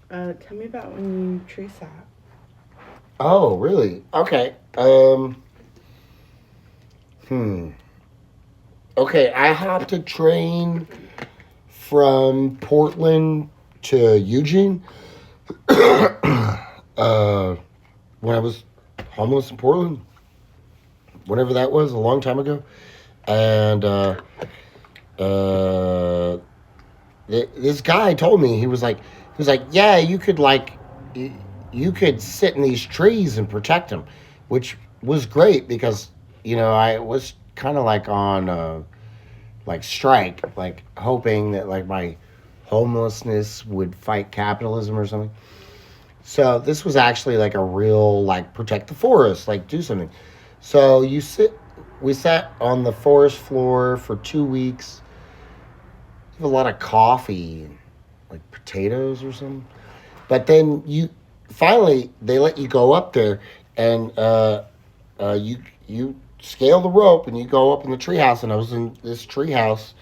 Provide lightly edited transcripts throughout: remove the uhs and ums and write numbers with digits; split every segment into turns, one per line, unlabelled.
Tell me about when you tree sat.
Oh, really? Okay. Hmm. Okay, I hopped a train from Portland to Eugene uh, when I was homeless in Portland, whenever that was, a long time ago. And uh, this guy told me he was like, yeah, you could you could sit in these trees and protect them, which was great because I was kind of like on like strike, like hoping that like my homelessness would fight capitalism or something. So this was actually like a real like protect the forest, like do something. So we sat on the forest floor for 2 weeks. Have a lot of coffee, and like potatoes or something. But then you finally they let you go up there, and you scale the rope and you go up in the treehouse. And I was in this treehouse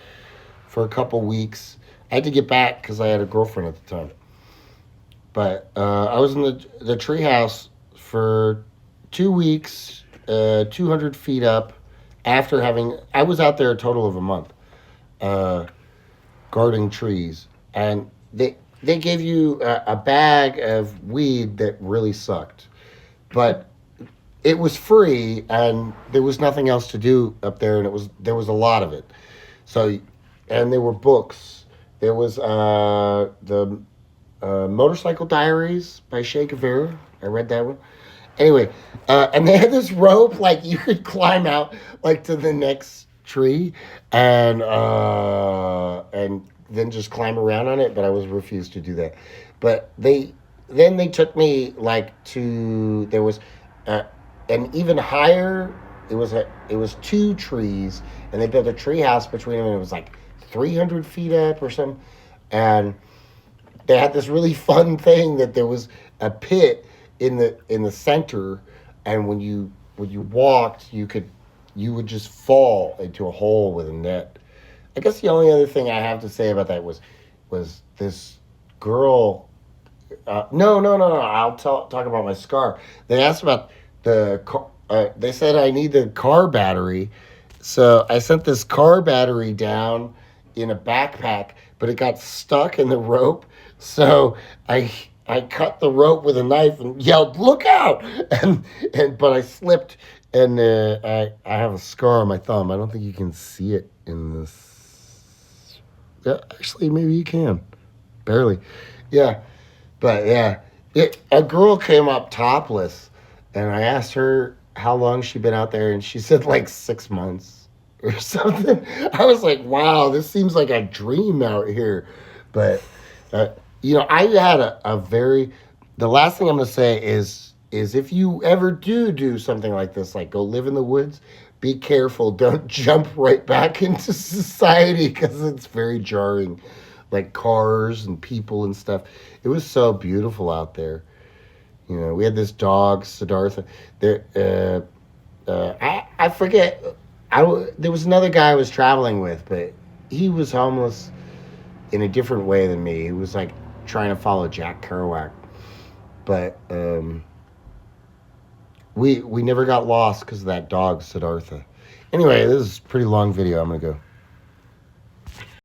for a couple weeks. I had to get back because I had a girlfriend at the time. But I was in the treehouse for 2 weeks, 200 feet up. After I was out there a total of a month, uh, guarding trees, and they gave you a bag of weed that really sucked, but it was free, and there was nothing else to do up there, and there was a lot of it. So, and there were books. There was the Motorcycle Diaries by Che Guevara. I read that one. Anyway, and they had this rope, like you could climb out like to the next tree, and then just climb around on it. But I was refused to do that. But they took me like to there was uh, an even higher. It was two trees, and they built a tree house between them, and it was like 300 feet up or something, and they had this really fun thing that there was a pit in the center, and when you walked, you would just fall into a hole with a net. I guess the only other thing I have to say about that was this girl. No, no, no, no. Talk about my scar. They asked about the car. They said I need the car battery, so I sent this car battery down in a backpack, but it got stuck in the rope. So I I cut the rope with a knife and yelled, "Look out!" and but I slipped, and I have a scar on my thumb. I don't think you can see it in this. Yeah, actually, maybe you can. Barely. Yeah, but yeah, a girl came up topless, and I asked her how long she'd been out there, and she said like 6 months or something. I was like, wow, this seems like a dream out here. But uh, I had a very. The last thing I'm gonna say is if you ever do something like this, like go live in the woods, be careful. Don't jump right back into society because it's very jarring, like cars and people and stuff. It was so beautiful out there. We had this dog, Siddhartha. There, I forget. There was another guy I was traveling with, but he was homeless in a different way than me. He was like trying to follow Jack Kerouac, but we never got lost because of that dog, Siddhartha. Anyway, this is a pretty long video. I'm gonna go.